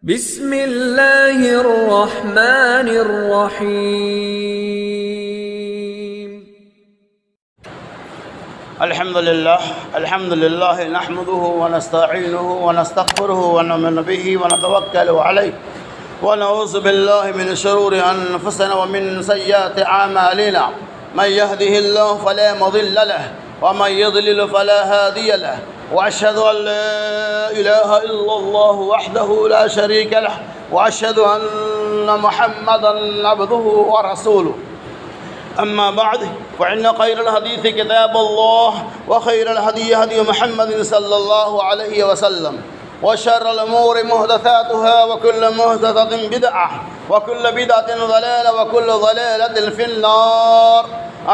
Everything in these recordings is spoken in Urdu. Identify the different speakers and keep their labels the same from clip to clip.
Speaker 1: بسم اللہ الرحمن الرحیم
Speaker 2: الحمد للہ نحمده ونستعینه ونستغفره ونؤمن به ونتوکل علیہ ونعوذ باللہ من شرور انفسنا ومن سیئات اعمالنا من يهده الله فلا مضل له ومن يضلل فلا هادي له وأشهد أن لا إله إلا الله وحده لا شريك له وأشهد أن محمدا عبده ورسوله أما بعد فإن خير الحديث كتاب الله وخير الهدي هدي محمد صلى الله عليه وسلم وشر الأمور محدثاتها وكل محدثة بدعة وكل بدعة ضلالة وكل ضلالة في النار.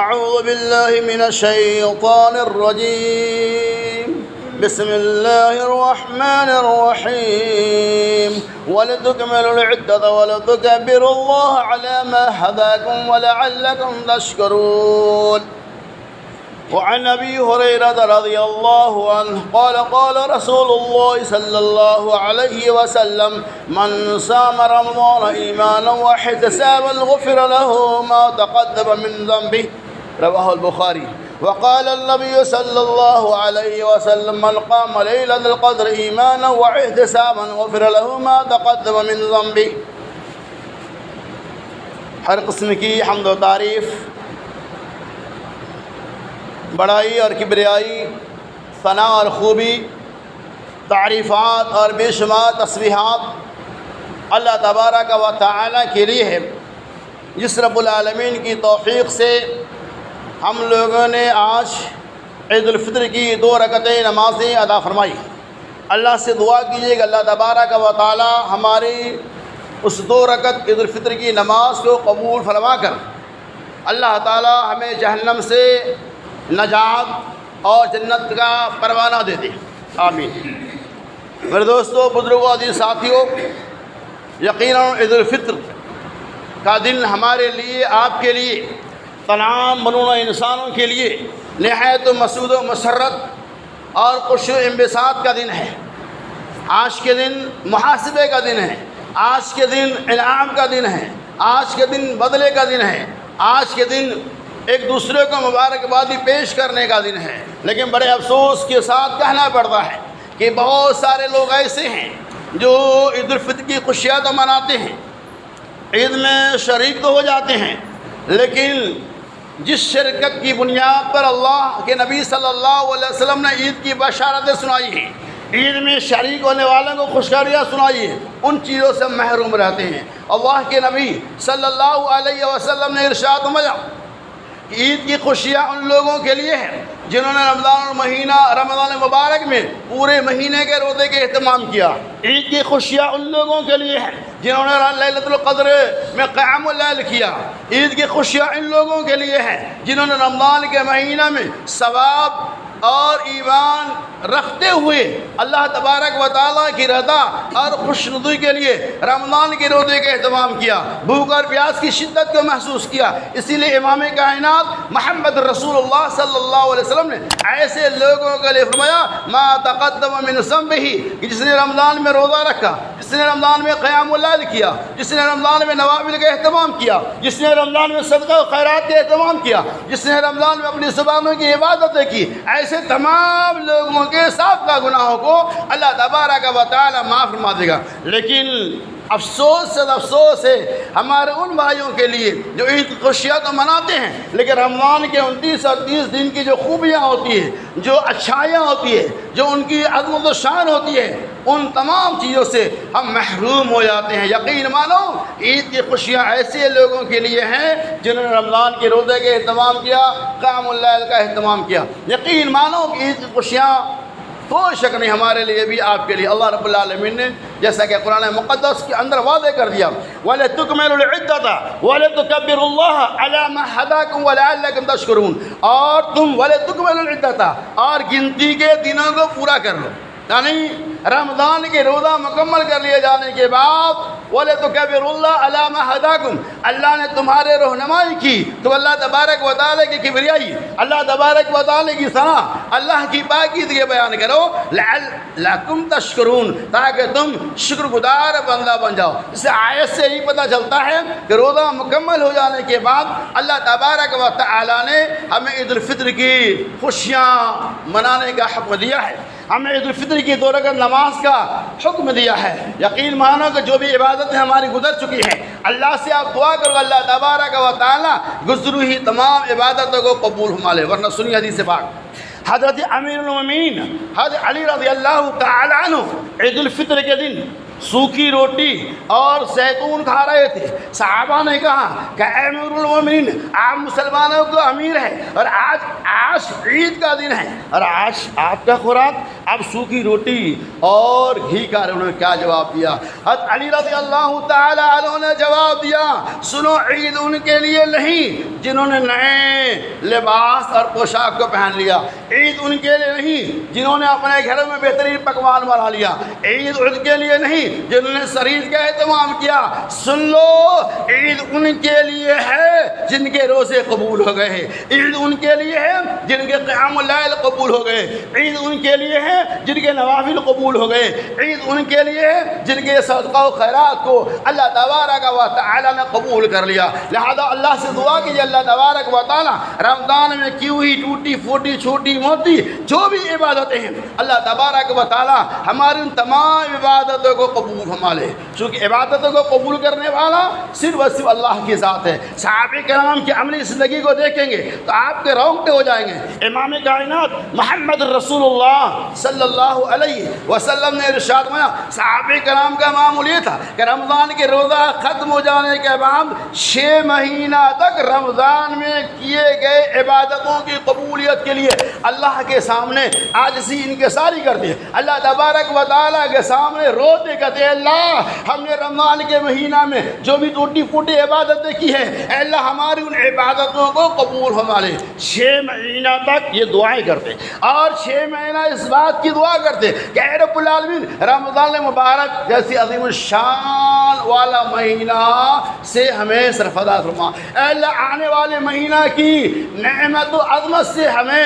Speaker 2: أعوذ بالله من الشيطان الرجيم. بسم الله الرحمن الرحيم. ولتكملوا العدة ولتكبروا الله على ما هداكم ولعلكم تشكرون. وعن أبي هريرة رضي الله عنه قال قال رسول الله صلى الله عليه وسلم من صام رمضان إيمانا واحتسابا غفر له ما تقدم من ذنبه. رواه البخاري. وقال النبي صلى الله عليه وسلم من قام ليلة القدر إيمانا واحتسابا غفر له ما تقدم من ذنبه. ہر قسم کی حمد و تعریف، بڑائی اور کبریائی، ثنا اور خوبی، تعریفات اور بے شمار تسبیحات اللہ تبارک و تعالی کے لیے ہے، جس رب العالمین کی توفیق سے ہم لوگوں نے آج عید الفطر کی 2 رکعتیں نمازیں ادا فرمائی. اللہ سے دعا کیجیے کہ اللہ تبارک و تعالی ہماری اس 2 رکعت عید الفطر کی نماز کو قبول فرما کر اللہ تعالی ہمیں جہنم سے نجات اور جنت کا پروانہ دے دے. آمین. میرے دوستو، بزرگوں، عزیز ساتھیوں، یقیناً عید الفطر کا دن ہمارے لیے، آپ کے لیے، تمام منونہ انسانوں کے لیے نہایت مسعود و مسرت اور خوش و انبساط کا دن ہے. آج کے دن محاسبے کا دن ہے، آج کے دن انعام کا دن ہے، آج کے دن بدلے کا دن ہے، آج کے دن ایک دوسرے کو مبارکبادی پیش کرنے کا دن ہے. لیکن بڑے افسوس کے ساتھ کہنا پڑتا ہے کہ بہت سارے لوگ ایسے ہیں جو عید الفطر کی خوشیاں تو مناتے ہیں، عید میں شریک تو ہو جاتے ہیں، لیکن جس شرکت کی بنیاد پر اللہ کے نبی صلی اللہ علیہ وسلم نے عید کی بشارتیں سنائی ہیں، عید میں شریک ہونے والوں کو خوشخبریاں سنائی ہیں، ان چیزوں سے محروم رہتے ہیں. اللہ کے نبی صلی اللہ علیہ وسلم نے ارشاد فرمایا کہ عید کی خوشیاں ان لوگوں کے لیے ہیں جنہوں نے رمضان مبارک میں پورے مہینے کے روزے کے اہتمام کیا. عید کی خوشیاں ان لوگوں کے لیے ہیں جنہوں نے لیلۃ القدر میں قیام اللیل کیا. عید کی خوشیاں ان لوگوں کے لیے ہیں جنہوں نے رمضان کے مہینہ میں ثواب اور ایمان رکھتے ہوئے اللہ تبارک و تعالیٰ کی رضا اور خوشنودی کے لیے رمضان کے روزے کا اہتمام کیا، بھوک اور پیاس کی شدت کو محسوس کیا. اسی لیے امام کائنات محمد رسول اللہ صلی اللہ علیہ وسلم نے ایسے لوگوں کے لیے فرمایا ما تقدم من ذنبہ، کہ جس نے رمضان میں روزہ رکھا، جس نے رمضان میں قیام اللیل کیا، جس نے رمضان میں نوافل کا اہتمام کیا، جس نے رمضان میں صدقہ و خیرات کا اہتمام کیا، جس نے رمضان میں اپنی زبانوں کی عبادتیں کی، ایسے تمام لوگوں کے سابقہ گناہوں کو اللہ تبارک و تعالی معاف فرما دے گا. لیکن افسوس سے افسوس ہے ہمارے ان بھائیوں کے لیے جو عید کی خوشیاں تو مناتے ہیں، لیکن رمضان کے 29 اور 30 دن کی جو خوبیاں ہوتی ہیں، جو اچھائیاں ہوتی ہیں، جو ان کی عظمت و شان ہوتی ہے، ان تمام چیزوں سے ہم محروم ہو جاتے ہیں. یقین مانو عید کی خوشیاں ایسے لوگوں کے لیے ہیں جنہوں نے رمضان کے روزے کا اہتمام کیا، قیام اللیل کا اہتمام کیا. یقین مانو کہ عید کی خوشیاں کوئی شک نہیں ہمارے لیے بھی، آپ کے لیے. اللہ رب العالمین نے جیسا کہ قرآن مقدس کے اندر واضح کر دیا وَلَتُكْمِلُوا الْعِدَّةَ وَلَتُكَبِّرُوا اللَّهَ عَلَى مَا هَدَاكُمْ وَلَعَلَّكُمْ تَشْكُرُونَ. اور تم وَلَتُكْمِلُوا الْعِدَّةَ، اور گنتی کے دنوں کو پورا کر لو. یعنی رمضان کے روزہ مکمل کر لیے جانے کے بعد بولے تو کبر اللہ علی ما ہداکم، اللہ نے تمہارے رہنمائی کی تو اللہ تبارک و تعالیٰ کی کبریائی، اللہ تبارک و تعالیٰ کی ثنا، اللہ کی پاکیزگی بیان کرو لعلکم تشکرون، تاکہ تم شکر گزار بندہ بن جاؤ۔ اس آیت سے یہی پتہ چلتا ہے کہ روزہ مکمل ہو جانے کے بعد اللہ تبارک و تعالیٰ نے ہمیں عید الفطر کی خوشیاں منانے کا حکم دیا ہے، ہمیں عید الفطر کی 2 رکعت نماز کا حکم دیا ہے۔ یقین مانو کہ جو بھی عبادتیں ہماری گزر چکی ہیں، اللہ سے آپ دعا کرو اللہ تبارک و تعالیٰ گزری ہوئی تمام عبادتوں کو قبول فرما لے۔ ورنہ سنی حدیث پاک، حضرت امیر المومنین حضرت علی رضی اللہ تعالی عنہ عید الفطر کے دن سوکھی روٹی اور زیتون کھا رہے تھے۔ صحابہ نے کہا کہ اے امیر المومنین، آپ مسلمانوں کو امیر ہے اور آج عید کا دن ہے اور آج آپ کا خوراک اب سوکھی روٹی اور گھی کا ہے۔ انہوں نے کیا جواب دیا؟ حضرت علی رضی اللہ تعالی عنہ نے جواب دیا، سنو، عید ان کے لیے نہیں جنہوں نے نئے لباس اور پوشاک کو پہن لیا، عید ان کے لیے نہیں جنہوں نے اپنے گھروں میں بہترین پکوان بنا لیا، عید ان کے لیے نہیں جنہوں نے شریر کا اہتمام کیا، سن لو، عید ان کے لیے ہے جن کے روزے قبول ہو گئے، عید ان کے لیے ہے جن کے قیام اللیل قبول ہو گئے، عید ان کے لیے ہے جن کے نوافل قبول ہو گئے، عید ان کے لیے ہے جن کے صدقہ و خیرات کو اللہ تبارک و تعالی نے قبول کر لیا۔ لہذا اللہ سے دعا کیجیے اللہ تبارک و تعالی رمضان میں کی ہوئی ٹوٹی پھوٹی چھوٹی موٹی جو بھی عبادتیں ہیں اللہ تبارک و تعالی ہماری ان تمام عبادتوں کو قبول فرما لے، چونکہ عبادتوں کو قبول کرنے والا صرف اور صرف اللہ کی ذات ہے۔ صحابہ کرام کی عملی زندگی کو دیکھیں گے تو آپ کے رونگٹے ہو جائیں گے۔ امام کائنات محمد رسول اللہ صلی اللہ علیہ وسلم نے ارشاد فرمایا، صحابہ کرام کا معمول یہ تھا کہ رمضان کے روزہ ختم ہو جانے کے بعد 6 مہینہ تک رمضان میں کیے گئے عبادتوں کی قبولیت کے لیے اللہ کے سامنے عاجزی انکساری کرتے، اللہ تبارک و تعالیٰ کے سامنے روتے کہتے، اللہ ہم نے رمضان کے مہینہ میں جو بھی ٹوٹی پھوٹی عبادتیں کی ہیں، اے اللہ ہماری ان عبادتوں کو قبول فرما لے۔ 6 مہینہ تک یہ دعائیں کرتے اور 6 مہینہ اس بات کی دعا کرتے کہ اے رب العالمین رمضان مبارک جیسی عظیم الشان والا مہینہ سے ہمیں سرفراز فرما، اے اللہ آنے والے مہینہ کی نعمت و عظمت سے ہمیں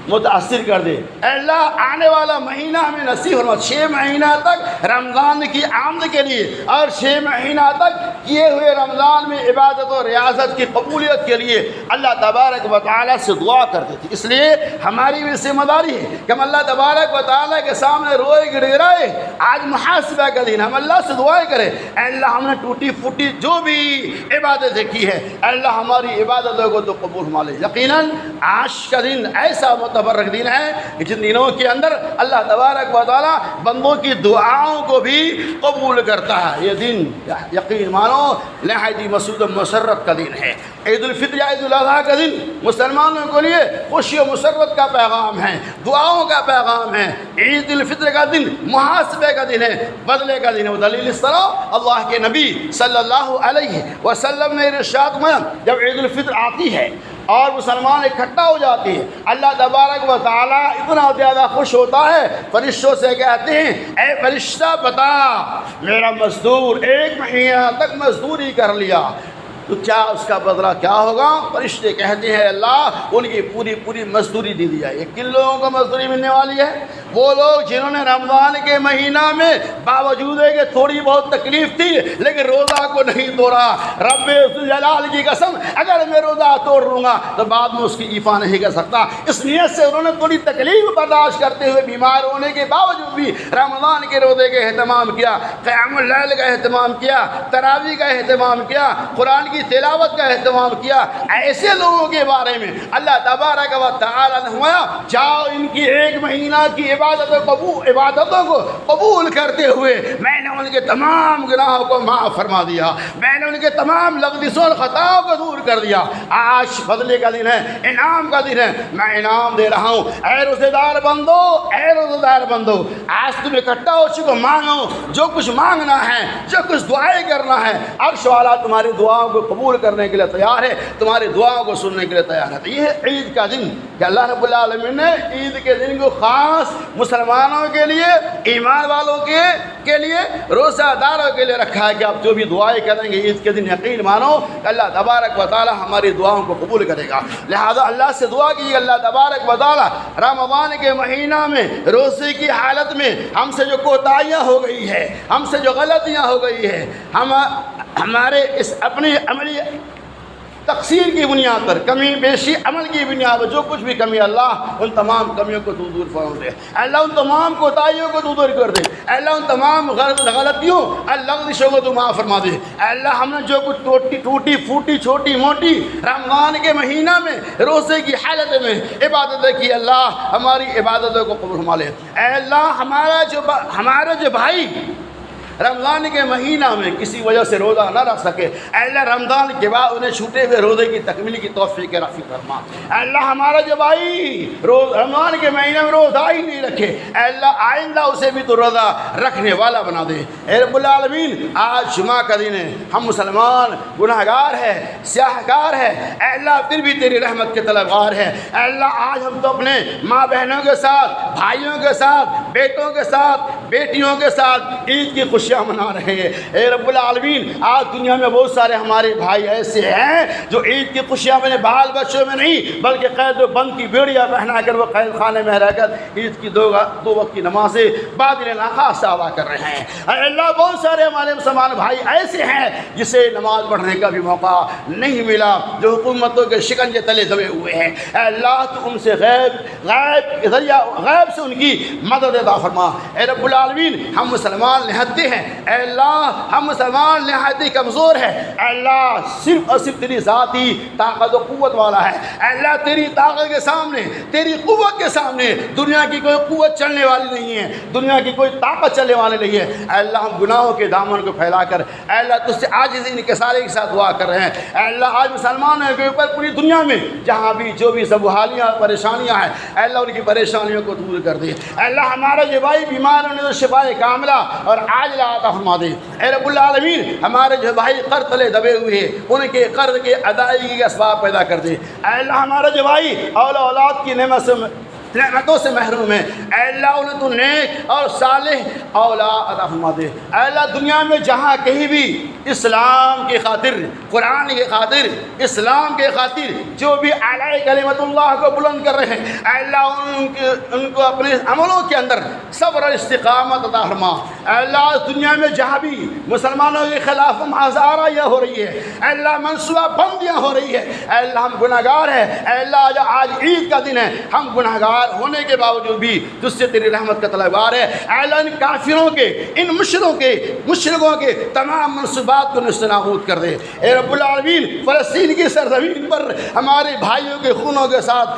Speaker 2: متاثر کر دے، اے اللہ آنے والا مہینہ ہمیں نصیب فرما۔ 6 مہینہ تک رمضان کی آمد کے لیے اور 6 مہینہ تک کیے ہوئے رمضان میں عبادت و ریاضت کی قبولیت کے لیے اللہ تبارک و تعالیٰ سے دعا کرتے تھے۔ اس لیے ہماری بھی ذمہ داری ہے کہ ہم اللہ تبارک و تعالیٰ کے سامنے روئے گڑگڑائے، آج محاسبہ کا دن، ہم اللہ سے دعائیں کریں، اے اللہ ہم نے ٹوٹی پھوٹی جو بھی عبادتیں کی ہے اے اللہ ہماری عبادتوں کو تو قبول فرما لے۔ یقیناً آج کا دن ایسا متبرک دن ہے کہ جن دنوں کے اندر اللہ تبارک و تعالیٰ بندوں کی دعاؤں کو بھی قبول کرتا ہے۔ یہ دن یقین مانو نہایت مسعود و مسرت کا دن ہے۔ عید الفطر یا عید الاضحیٰ کا دن مسلمانوں کے لیے خوشی و مسرت کا پیغام ہے، دعاؤں کا پیغام ہے۔ عید الفطر کا دن محاسبے کا دن ہے، بدلے کا دن ہے۔ دلیل اس طرح اللہ کے نبی صلی اللہ علیہ وسلم نے ارشاد فرمایا، جب عید الفطر آتی ہے اور مسلمان اکٹھا ہو جاتے ہیں، اللہ تبارک و تعالیٰ اتنا زیادہ خوش ہوتا ہے، فرشتوں سے کہتے ہیں، اے فرشتہ بتا میرا مزدور 1 مہینہ تک مزدوری کر لیا تو کیا اس کا بدلہ کیا ہوگا؟ فرشتے کہتے ہیں اللہ ان کی پوری مزدوری دے دی جائے۔ کن لوگوں کو مزدوری ملنے والی ہے؟ وہ لوگ جنہوں نے رمضان کے مہینہ میں باوجود ہے کہ تھوڑی بہت تکلیف تھی لیکن روزہ کو نہیں توڑا۔ رب جلال کی قسم اگر میں روزہ توڑ لوں گا تو بعد میں اس کی ایفا نہیں کر سکتا، اس نیت سے انہوں نے تھوڑی تکلیف برداشت کرتے ہوئے بیمار ہونے کے باوجود بھی رمضان کے روزے کا اہتمام کیا، قیام اللیل کا اہتمام کیا، تراویح کا اہتمام کیا، قرآن کی تلاوت کا اہتمام کیا۔ ایسے لوگوں کے بارے میں اللہ تبارک و تعالی نے فرمایا، جاؤ ان کی 1 مہینہ کی عبادتوں کو قبول کرتے ہوئے میں نے ان کے تمام گناہوں کو معاف فرما دیا، میں نے ان کے تمام لغزشوں اور خطاؤں کو دور کر دیا۔ آج بدلے کا دن ہے، انعام کا دن ہے، میں انعام دے رہا ہوں۔ اے روزے دار بندو، اے روزے دار بندو، آج تم اکٹھا ہو چکو، مانگو جو کچھ مانگنا ہے، جو کچھ دعائیں کرنا ہے، عرش والا تمہاری دعاؤں کو قبول کرنے کے لیے تیار ہے، تمہاری دعاؤں کو سننے کے لیے تیار ہے۔ تو یہ ہے عید کا دن کہ اللہ رب العالمین نے عید کے دن کو خاص مسلمانوں کے لیے، ایمان والوں کے لیے، روزہ داروں کے لیے رکھا ہے کہ آپ جو بھی دعائیں کریں گے عید کے دن یقین مانو کہ اللہ تبارک و تعالی ہماری دعاؤں کو قبول کرے گا۔ لہذا اللہ سے دعا کیجیے اللہ تبارک و تعالی رمضان کے مہینہ میں روزے کی حالت میں ہم سے جو کوتاہیاں ہو گئی ہے، ہم سے جو غلطیاں ہو گئی ہے، ہمارے اس اپنی عملی تقصیر کی بنیاد پر، کمی بیشی عمل کی بنیاد پر جو کچھ بھی کمی، اللہ ان تمام کمیوں کو تو دور فرما دے، اللہ ان تمام کوتاہیوں کو تو دور کر دے، اللہ ان تمام غلطیوں لغزشوں کو تو معاف فرما دے۔ اللہ ہم نے جو کچھ ٹوٹی پھوٹی چھوٹی موٹی رمضان کے مہینہ میں روزے کی حالت میں عبادتیں کی، اللہ ہماری عبادتوں کو قبول فرما لے۔ اے اللہ ہمارا جو بھائی رمضان کے مہینہ میں کسی وجہ سے روزہ نہ رکھ سکے، اے اللہ رمضان کے بعد انہیں چھوٹے ہوئے روزے کی تکمیل کی توفیق رفیع فرما۔ اے اللہ ہمارا جو بھائی رمضان کے مہینے میں روزہ ہی نہیں رکھے، اے اللہ آئندہ اسے بھی تو روزہ رکھنے والا بنا دے۔ اے رب العالمین آج جمعہ کا دن ہے، ہم مسلمان گناہ گار ہیں، سیاہ کار ہیں، اے اللہ پھر بھی تیری رحمت کے طلبگار ہیں۔ اے اللہ آج ہم تو اپنے ماں بہنوں کے ساتھ، بھائیوں کے ساتھ، بیٹوں کے ساتھ، بیٹیوں کے ساتھ عید کی خوشیاں منا رہے ہیں۔ اے رب العالمین آج دنیا میں بہت سارے ہمارے بھائی ایسے ہیں جو عید کی خوشیاں اپنے بال بچوں میں نہیں بلکہ قید و بند کی بیڑیاں پہنا کر وہ قید خانے میں رہ کر عید کی دو وقت کی نمازیں بادل ناخواست ادا کر رہے ہیں۔ اے اللہ بہت سارے ہمارے مسلمان بھائی ایسے ہیں جسے نماز پڑھنے کا بھی موقع نہیں ملا، جو حکومتوں کے شکنجے تلے دبے ہوئے ہیں۔ اے اللہ تو ان سے غیب سے ان کی مدد عطا فرما۔ اے رب العالمین ہم مسلمان نہتے ہیں، اے اللہ ہم مسلمان نہایت ہی کمزور ہے، اے اللہ صرف اور صرف تیری ذاتی طاقت و قوت والا ہے۔ اے اللہ تیری طاقت کے سامنے، تیری قوت کے سامنے دنیا کی کوئی قوت چلنے والی نہیں ہے، دنیا کی کوئی طاقت چلنے والی نہیں ہے۔ اے اللہ ہم گناہوں کے دامن کو پھیلا کر اے اللہ تجھ سے عاجزی انکساری کے ساتھ دعا کر رہے ہیں۔ اے اللہ آج مسلمانوں کے اوپر پوری دنیا میں جہاں بھی جو بھی زبحالیاں پریشانیاں ہیں، اے اللہ ان کی پریشانیوں کو دور کر دے۔ اے اللہ ہمارا جو بھائی بیمار ہونے تو شفائے کاملہ اور عاجلہ عطا فرما دے۔ اے رب العالمین ہمارے جو بھائی قرض تلے دبے ہوئے ہیں ان کے قرض کے ادائیگی کے اسباب پیدا کر دے۔ اے اللہ ہمارا جو بھائی اولاد کی نعمتوں سے محروم ہے، اے اللہ انہیں تو نیک اور صالح اولاد عطا فرما دے۔ اے اللہ دنیا میں جہاں کہیں بھی اسلام کی خاطر، قرآن کی خاطر، اسلام کے خاطر جو بھی اعلی کلمت اللہ کو بلند کر رہے ہیں، اے اللہ ان کو اپنے عملوں کے اندر صبر اور استقامت عطا فرما۔ اے اللہ دنیا میں جہاں بھی مسلمانوں کے خلاف آراریاں ہو رہی ہے، اے اللہ منصوبہ بندیاں ہو رہی ہے، اے اللہ ہم گناہ گار ہیں، اے اللہ آج عید کا دن ہے، ہم گناہ گار ہونے کے باوجود بھی تجھ سے تیری رحمت کا طلبگار ہے۔ اے اللہ ان کافروں کے، ان مشرکوں کے تمام منصوبات کو نیست و نابود کر دے۔ اے رب العالمین فلسطین کی سرزمین پر ہمارے بھائیوں کے خونوں کے ساتھ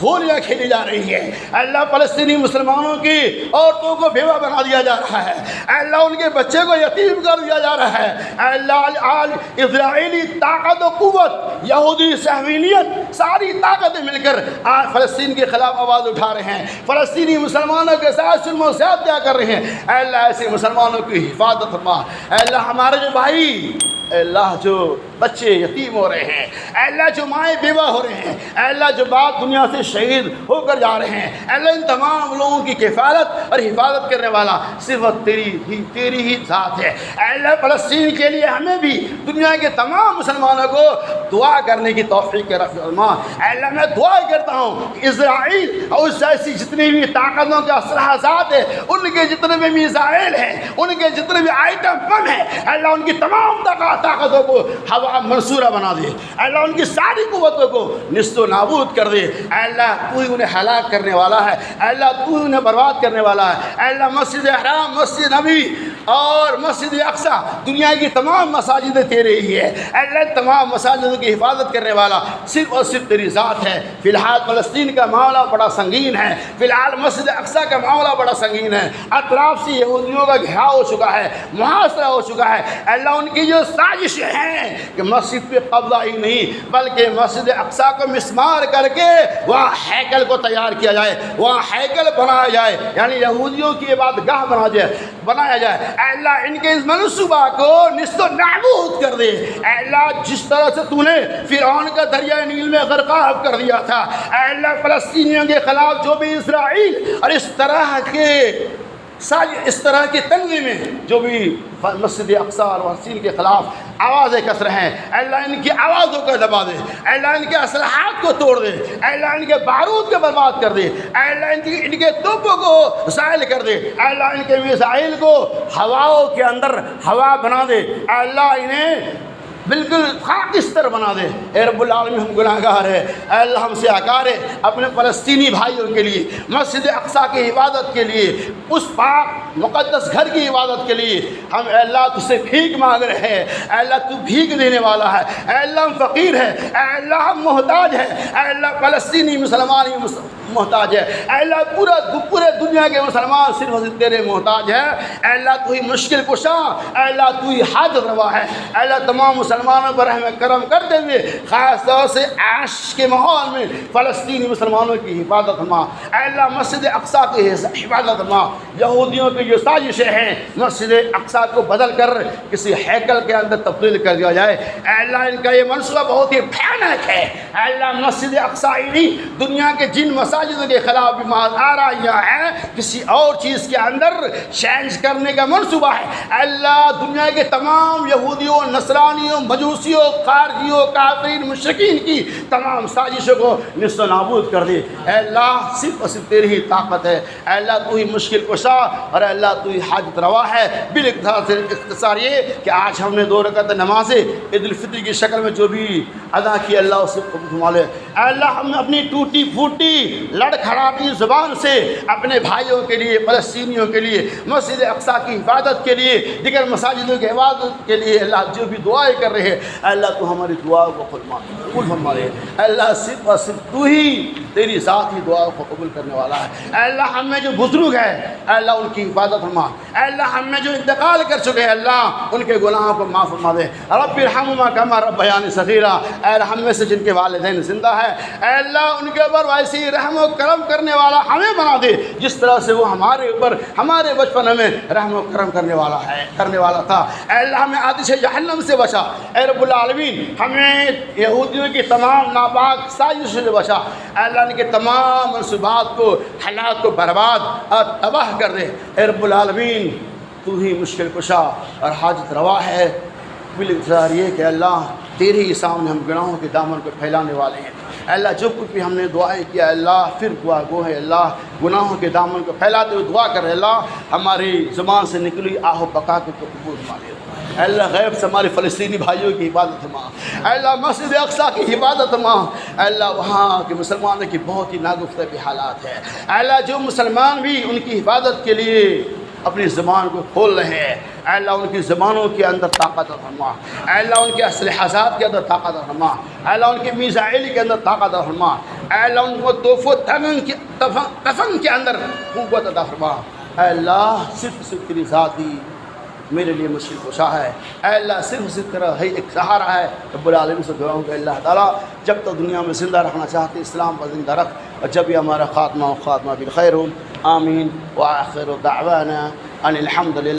Speaker 2: ہولیاں کھیلی جا رہی ہے، اللہ فلسطینی مسلمانوں کی عورتوں کو بیوہ بنا دیا جا رہا ہے، اللہ ان کے بچے کو یتیم کر دیا جا رہا ہے، اللہ آج اسرائیلی طاقت و قوت، یہودی صہیونیت، ساری طاقتیں مل کر آج فلسطین کے خلاف آواز اٹھا رہے ہیں، فلسطینی مسلمانوں کے ساتھ ظلم و زیادتیاں کر رہے ہیں۔ اے اللہ ایسے مسلمانوں کی حفاظت فرما۔ اے اللہ ہمارے جو بھائی، اے اللہ جو بچے یتیم ہو رہے ہیں، اے اللہ جو مائیں بیوہ ہو رہے ہیں، اے اللہ جو بات دنیا سے شہید ہو کر جا رہے ہیں، اے اللہ ان تمام لوگوں کی کفالت اور حفاظت کرنے والا صرف تیری ہی ذات ہے۔ اے اللہ فلسطین کے لیے ہمیں بھی دنیا کے تمام مسلمانوں کو دعا کرنے کی توفیق رفیع فرما۔ اے اللہ میں دعا کرتا ہوں کہ اسرائیل اور اس ایسی جتنی بھی طاقتوں کے اسلحہ ذات ہے، ان کے جتنے بھی میزائل ہیں، ان کے جتنے بھی آئٹم بم ہیں، اے اللہ ان کی تمام طاقتوں کو ہوا منصورہ بنا دے۔ اے اللہ ان کی ساری قوتوں کو نیست و نابود کر دے۔ اے اللہ تو ہی انہیں ہلاک کرنے والا ہے، اے اللہ تو ہی انہیں برباد کرنے والا ہے۔ اے اللہ مسجد حرام، مسجد نبی اور مسجد اقصی، دنیا کی تمام مساجدیں تیرے ہی ہے، اے اللہ تمام مساجدوں کی حفاظت کرنے والا صرف اور صرف تیری ذات ہے۔ فی الحال فلسطین کا معاملہ بڑا سنگین ہے، فی الحال مسجد اقصی کا معاملہ بڑا سنگین ہے، اطراف سے یہودیوں کا گھیراؤ ہو چکا ہے، محاصرہ ہو چکا ہے۔ اے اللہ ان کی جو سازشیں ہیں کہ مسجد پہ قبضہ ہی نہیں بلکہ مسجد اقصیٰ کو مسمار کر کے وہاں ہیکل کو تیار کیا جائے، وہاں ہیکل بنایا جائے، یعنی یہودیوں کی عبادت گاہ بنایا جائے۔ اے اللہ ان کے اس منصوبہ کو نیست و نابود کر دے۔ اے اللہ جس طرح سے تو نے فرعون کا دریائے نیل میں غرقاب کر دیا تھا، اے اللہ فلسطینیوں کے خلاف جو بھی اسرائیل اور اس طرح کے تنظیم میں جو بھی مسجد اقصیٰ اور فلسطین کے خلاف آوازیں کس رہے ہیں، اے اللہ ان کی آوازوں کو دبا دے، اے اللہ ان کے اسلحات کو توڑ دے، اے اللہ ان کے بارود کو برباد کر دے، اے اللہ ان کے توپوں کو زائل کر دے، اے اللہ ان کے میزائل کو ہواؤں کے اندر ہوا بنا دے، اے اللہ انہیں بالکل خاکستر بنا دے۔ اے رب العالمین ہم گناہ گار ہیں، اے اللہ ہم سے آکار ہے اپنے فلسطینی بھائیوں کے لیے، مسجد اقصیٰ کی عبادت کے لیے، اس پاک مقدس گھر کی عبادت کے لیے ہم اے اللہ تجھ سے بھیک مانگ رہے ہیں۔ اے اللہ تو بھیک دینے والا ہے، اے اللہ ہم فقیر ہیں، اے اللہ ہم محتاج ہیں، اے اللہ فلسطینی مسلمان ہی محتاج ہے، اے اللہ پورے دنیا کے مسلمان صرف تیرے محتاج ہے۔ اے اللہ تو ہی مشکل کشا، اے اللہ تو ہی حاجت روا ہے۔ اے اللہ تمام مسلمانوں پر رحم کرم کرتے ہوئے خاص طور سے عیش کے ماحول میں فلسطینی مسلمانوں کی حفاظت فرما۔ اے اللہ مسجد اقصیٰ کی حفاظت فرما۔ یہودیوں کی جو سازشیں ہیں مسجد اقصیٰ کو بدل کر کسی ہیکل کے اندر تبدیل کر دیا جائے، اے اللہ ان کا یہ منصوبہ بہت ہی بھیانک ہے۔ اے اللہ مسجد اقصیٰ ہی نہیں دنیا کے جن مساجدوں کے خلاف بھی آرایا ہے کسی اور چیز کے اندر چینج کرنے کا منصوبہ ہے۔ اے اللہ دنیا کے تمام یہودیوں، نصرانیوں، مجوسیوں، خارجیوں، کافرین، مشرکین کی تمام سازشوں کو نیست و نابود کر دے۔ اے اللہ صرف اور صرف تیری ہی طاقت ہے۔ اے اللہ تو ہی مشکل کشا اور اے اللہ تو ہی حاجت روا ہے۔ باختصار یہ کہ آج ہم نے 2 رکعت نماز عید الفطر کی شکل میں جو بھی ادا کی اللہ اسے قبول فرما لے۔ اے اللہ ہم نے اپنی ٹوٹی پھوٹی لڑکھڑاتی زبان سے اپنے بھائیوں کے لیے، فلسطینیوں کے لیے، مسجد اقصیٰ کی حفاظت کے لیے، دیگر مساجدوں کی حفاظت کے لیے اللہ جو بھی دعائیں کر رہے ہیں، اے اللہ تو ہماری دعاؤں کو قبول فرما لے۔ اے اللہ صرف اور صرف تو ہی تیری ذات ہی دعاؤں کو قبول کرنے والا ہے۔ اے اللہ ہم میں جو بزرگ ہیں اے اللہ ان کی حفاظت فرما۔ اے اللہ ہم میں جو انتقال کر چکے ہیں اللہ ان کے گناہوں کو معاف فرما دے۔ رب ارحمہما کما ربیانی صغیرا، اے اللہ ہم میں سے جن کے والدین زندہ ہیں اے اللہ ان کے اوپر ویسی رحم و کرم کرنے والا ہمیں بنا دے جس طرح سے وہ ہمارے اوپر ہمارے بچپن میں رحم و کرم کرنے والا تھا۔ اے اللہ ہمیں آتش جہنم سے بچا۔ اے رب العالمین ہمیں یہودیوں کی تمام ناپاک سازشوں سے بچا۔ اے اللہ ان کے تمام منصوبات کو، حالات کو برباد اور تباہ کر دے۔ اے رب العالمین تو ہی مشکل کشا اور حاجت روا ہے۔ بالاختصار یہ کہ اللہ تیرے ہی سامنے ہم گناہوں کے دامن کو پھیلانے والے ہیں۔ اے اللہ جو کچھ بھی ہم نے دعائیں کیا اللہ پھر دعا گو ہے اللہ گناہوں کے دامن کو پھیلاتے ہوئے دعا کر اللہ ہماری زبان سے نکلی آہ و بقا کو قبول فرما لے۔ اے اللہ غیب سے ہمارے فلسطینی بھائیوں کی حفاظت فرما۔ اے اللہ مسجد اقصیٰ کی حفاظت فرما۔ اے اللہ وہاں کے مسلمانوں کی بہت ہی ناگفتہ کی حالات ہے۔ اے اللہ جو مسلمان بھی ان کی حفاظت کے لیے اپنی زبان کو کھول رہے ہیں اے اللہ ان کی زبانوں کے اندر طاقت فرما۔ اے اللہ ان کے اسلحات کے اندر طاقت فرما۔ اے اللہ ان کے میزائل کے اندر طاقت فرما۔ اے اللہ ان کو توف و تفن کے اندر قوت عطا فرما۔ اے اللہ صرف تیری ذات ہی میرے لیے مشکل کشا ہے۔ اے اللہ صرف تیرا ہے ایک سہارا ہے۔ رب العالمین سے دعا ہوں کہ اللہ تعالیٰ جب تک دنیا میں زندہ رکھنا چاہتے اسلام پر زندہ رکھ اور جب بھی ہمارا خاتمہ بالخیر ہو۔ آمین وآخر دعوانا ان الحمد للہ۔